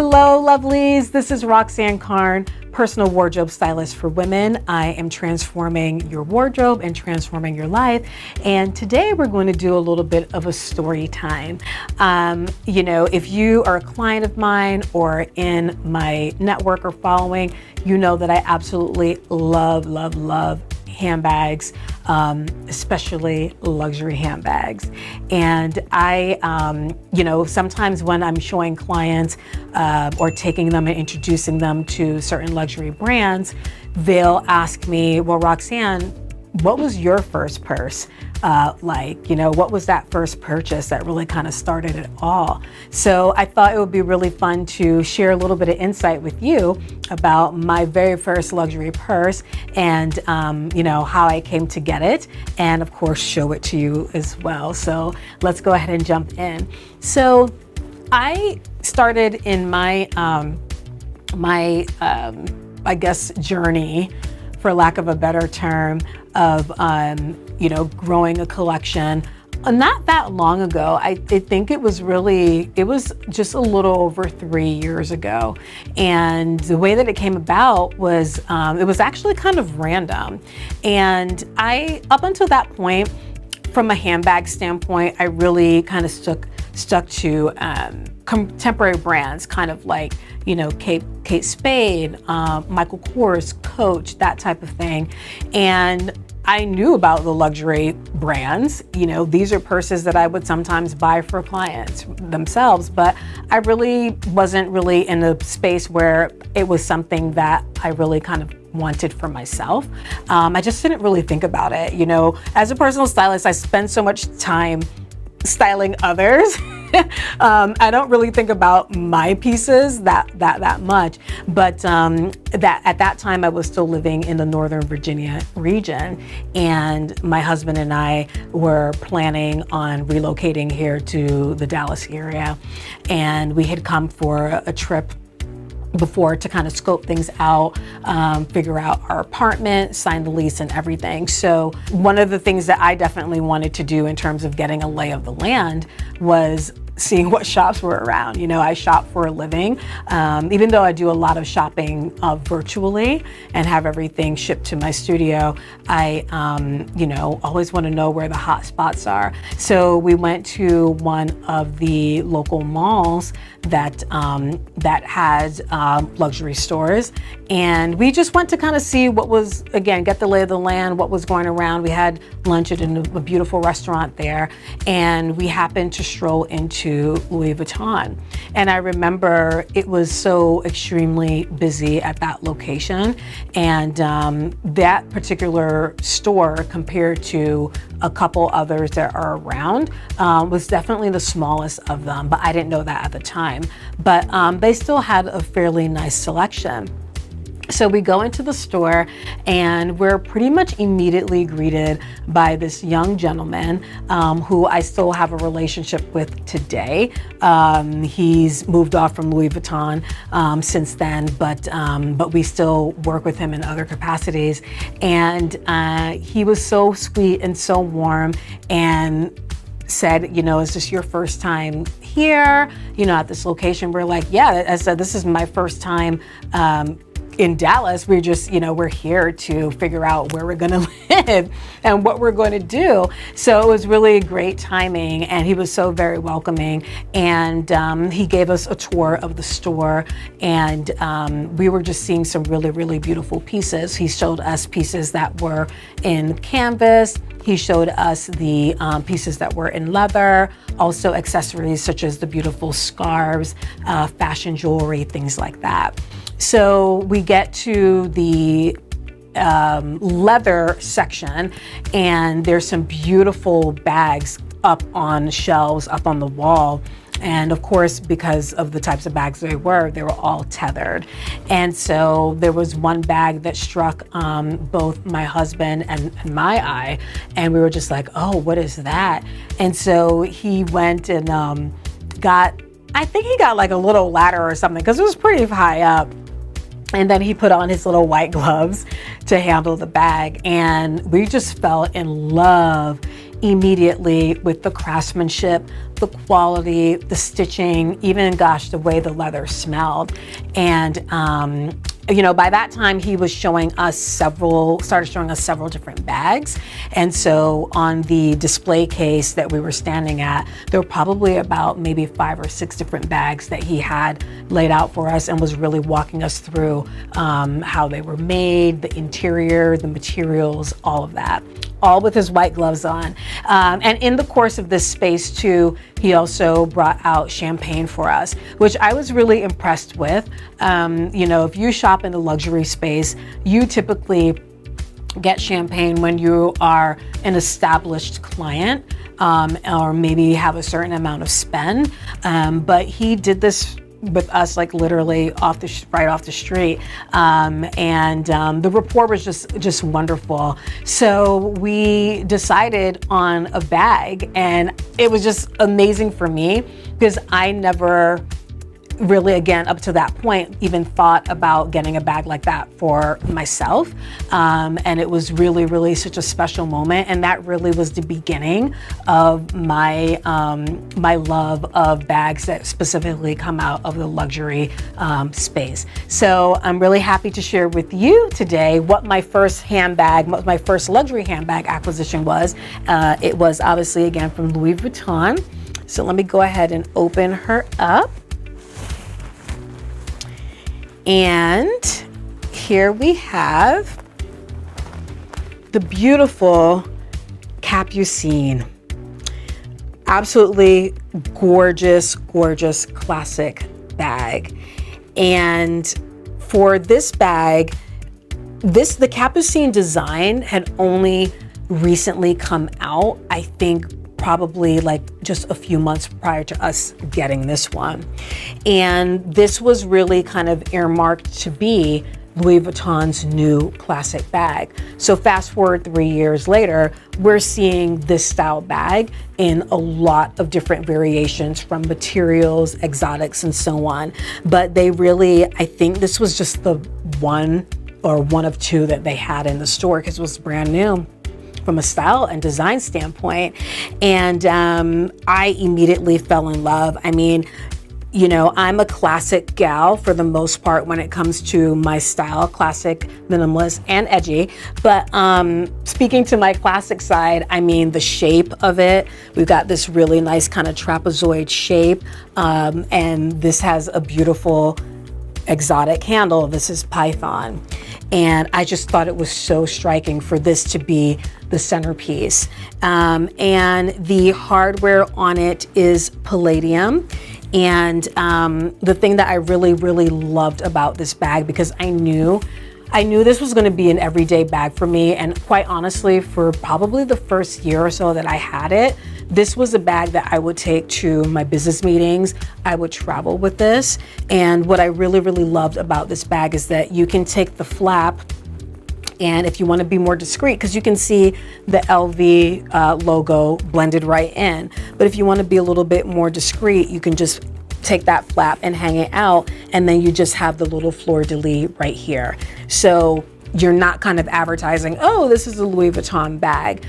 Hello, lovelies. This is Roxanne Carne, personal wardrobe stylist for women. I am transforming your wardrobe and transforming your life. And today we're going to do a little bit of a story time. If you are a client of mine or in my network or following, you know that I absolutely love handbags, especially luxury handbags. And I, sometimes when I'm showing clients or taking them and introducing them to certain luxury brands, they'll ask me, well, Roxanne, what was your first purse like? What was that first purchase that really kind of started it all? So I thought it would be really fun to share a little bit of insight with you about my very first luxury purse and, how I came to get it, and of course, show it to you as well. So let's go ahead and jump in. So I started in my journey, for lack of a better term, of growing a collection not that long ago. I think it was just a little over 3 years ago. And the way that it came about was it was actually kind of random. And up until that point, from a handbag standpoint, I really kind of stuck to contemporary brands, kind of like, Kate Spade, Michael Kors, Coach, that type of thing. And I knew about the luxury brands. These are purses that I would sometimes buy for clients themselves, but I really wasn't really in a space where it was something that I really kind of wanted for myself. I just didn't really think about it. As a personal stylist, I spend so much time styling others. I don't really think about my pieces that much, but that at that time I was still living in the Northern Virginia region, and my husband and I were planning on relocating here to the Dallas area, and we had come for a trip before to kind of scope things out, figure out our apartment, sign the lease and everything. So one of the things that I definitely wanted to do in terms of getting a lay of the land was seeing what shops were around. I shop for a living, even though I do a lot of shopping virtually and have everything shipped to my studio. I, always want to know where the hot spots are. So we went to one of the local malls that has luxury stores, and we just went to kind of see what was, again, get the lay of the land, what was going around. We had lunch at a beautiful restaurant there, and we happened to stroll into Louis Vuitton. And I remember it was so extremely busy at that location, and that particular store, compared to a couple others that are around, was definitely the smallest of them, but I didn't know that at the time. But they still had a fairly nice selection. So we go into the store, and we're pretty much immediately greeted by this young gentleman who I still have a relationship with today. He's moved off from Louis Vuitton since then, but we still work with him in other capacities. And he was so sweet and so warm, and said, is this your first time here, at this location? We're like, yeah. I said, this is my first time in Dallas. We're just, we're here to figure out where we're gonna live and what we're going to do. So it was really great timing, and he was so very welcoming. And he gave us a tour of the store, and we were just seeing some really, really beautiful pieces. He showed us pieces that were in canvas. He showed us the pieces that were in leather, also accessories such as the beautiful scarves, fashion jewelry, things like that. So we get to the leather section, and there's some beautiful bags up on shelves, up on the wall. And of course, because of the types of bags they were all tethered. And so there was one bag that struck both my husband and my eye, and we were just like, oh, what is that? And so he went and I think he got like a little ladder or something, because it was pretty high up. And then he put on his little white gloves to handle the bag, and we just fell in love immediately with the craftsmanship, the quality, the stitching, even, gosh, the way the leather smelled. And you know, by that time he was showing us started showing us several different bags. And so on the display case that we were standing at, there were probably about maybe 5 or 6 different bags that he had laid out for us and was really walking us through how they were made, the interior, the materials, all of that, all with his white gloves on. And in the course of this space too, he also brought out champagne for us, which I was really impressed with. You know, if you shop in the luxury space, you typically get champagne when you are an established client, or maybe have a certain amount of spend. But he did this with us, like literally right off the street, and the rapport was just wonderful. So we decided on a bag, and it was just amazing for me because I never really, again, up to that point, even thought about getting a bag like that for myself. And it was really, really such a special moment. And that really was the beginning of my my love of bags that specifically come out of the luxury space. So I'm really happy to share with you today what my first luxury handbag acquisition was. It was obviously, again, from Louis Vuitton. So let me go ahead and open her up. And here we have the beautiful Capucine. Absolutely gorgeous, gorgeous classic bag. And for this bag, the Capucine design had only recently come out, I think probably like just a few months prior to us getting this one. And this was really kind of earmarked to be Louis Vuitton's new classic bag. So fast forward 3 years later, we're seeing this style bag in a lot of different variations, from materials, exotics, and so on. But they really, I think this was just the one of 2 that they had in the store because it was brand new from a style and design standpoint. And I immediately fell in love. I mean, you know, I'm a classic gal for the most part when it comes to my style, classic, minimalist, and edgy. But speaking to my classic side, I mean, the shape of it, we've got this really nice kind of trapezoid shape. And this has a beautiful exotic handle. This is Python. And I just thought it was so striking for this to be the centerpiece. And the hardware on it is palladium. And the thing that I really, really loved about this bag, because I knew this was going to be an everyday bag for me. And quite honestly, for probably the first year or so that I had it, this was a bag that I would take to my business meetings. I would travel with this. And what I really, really loved about this bag is that you can take the flap, and if you want to be more discreet, because you can see the LV logo blended right in. But if you want to be a little bit more discreet, you can just take that flap and hang it out, and then you just have the little fleur-de-lis right here. So you're not kind of advertising, oh, this is a Louis Vuitton bag.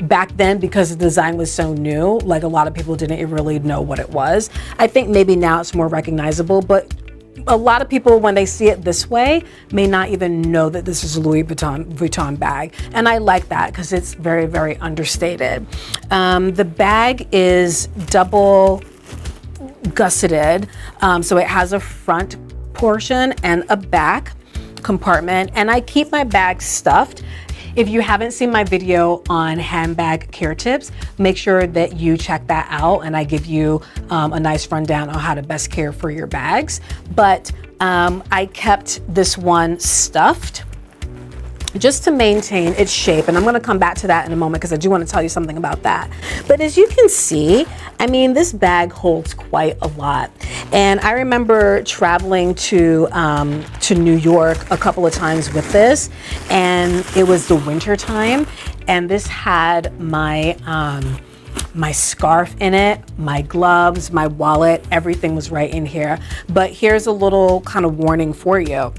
Back then, because the design was so new, like a lot of people didn't really know what it was. I think maybe now it's more recognizable, but a lot of people, when they see it this way, may not even know that this is a Louis Vuitton bag. And I like that because it's very, very understated. The bag is double gusseted. So it has a front portion and a back compartment, and I keep my bag stuffed. If you haven't seen my video on handbag care tips, make sure that you check that out, and I give you a nice rundown on how to best care for your bags. But I kept this one stuffed just to maintain its shape, and I'm going to come back to that in a moment because I do want to tell you something about that. But as you can see, I mean, this bag holds quite a lot. And I remember traveling to New York a couple of times with this, and it was the winter time, and this had my my scarf in it, my gloves, my wallet, everything was right in here. But here's a little kind of warning for you.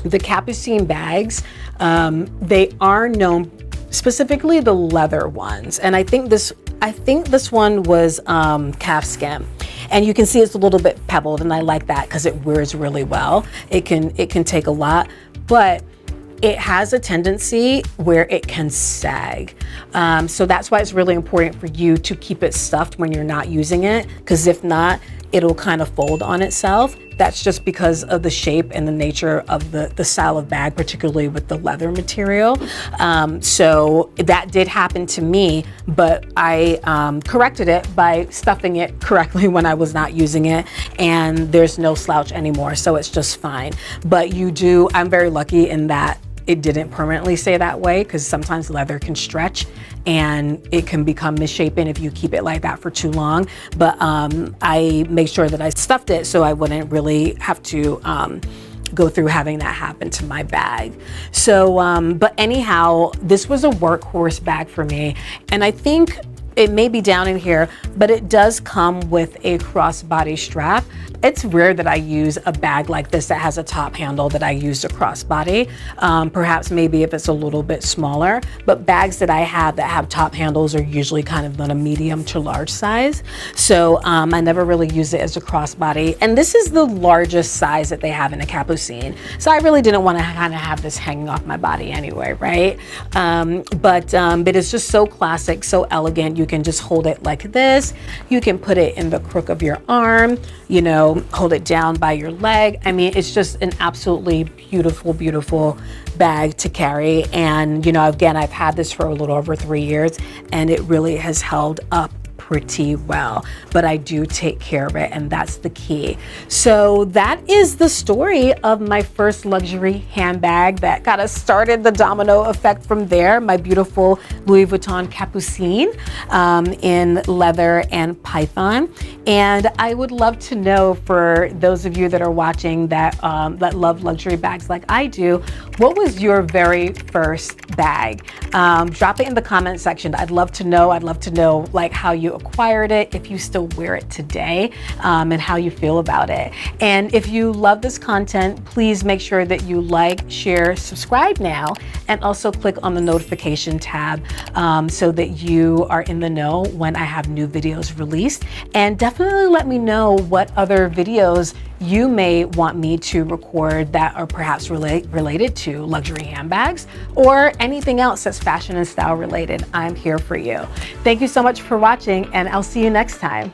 The Capucine bags, they are known specifically the leather ones. And I think this one was calf skin. And you can see it's a little bit pebbled, and I like that because it wears really well. It can take a lot, but it has a tendency where it can sag. So that's why it's really important for you to keep it stuffed when you're not using it, because if not, it'll kind of fold on itself. That's just because of the shape and the nature of the style of bag, particularly with the leather material. So that did happen to me, but I corrected it by stuffing it correctly when I was not using it, and there's no slouch anymore, so it's just fine. But I'm very lucky in that it didn't permanently stay that way, because sometimes leather can stretch and it can become misshapen if you keep it like that for too long. But I made sure that I stuffed it so I wouldn't really have to go through having that happen to my bag. So, but anyhow, this was a workhorse bag for me. And I think it may be down in here, but it does come with a crossbody strap. It's rare that I use a bag like this that has a top handle that I use a crossbody. Perhaps maybe if it's a little bit smaller, but bags that I have that have top handles are usually kind of on a medium to large size. So I never really use it as a crossbody. And this is the largest size that they have in a capucine. So I really didn't want to kind of have this hanging off my body anyway, right? But it's just so classic, so elegant. You can just hold it like this. You can put it in the crook of your arm, you know, hold it down by your leg. I mean, it's just an absolutely beautiful, beautiful bag to carry. And, you know, again, I've had this for a little over 3 years, and it really has held up pretty well, but I do take care of it, and that's the key. So that is the story of my first luxury handbag that kind of started the domino effect from there. My beautiful Louis Vuitton Capucine in leather and python. And I would love to know, for those of you that are watching that love luxury bags like I do, what was your very first bag? Drop it in the comment section. I'd love to know. I'd love to know like how you acquired it, if you still wear it today, and how you feel about it. And if you love this content, please make sure that you like, share, subscribe now, and also click on the notification tab so that you are in the know when I have new videos released. And definitely let me know what other videos you may want me to record that are perhaps related to luxury handbags or anything else that's fashion and style related. I'm here for you. Thank you so much for watching, and I'll see you next time.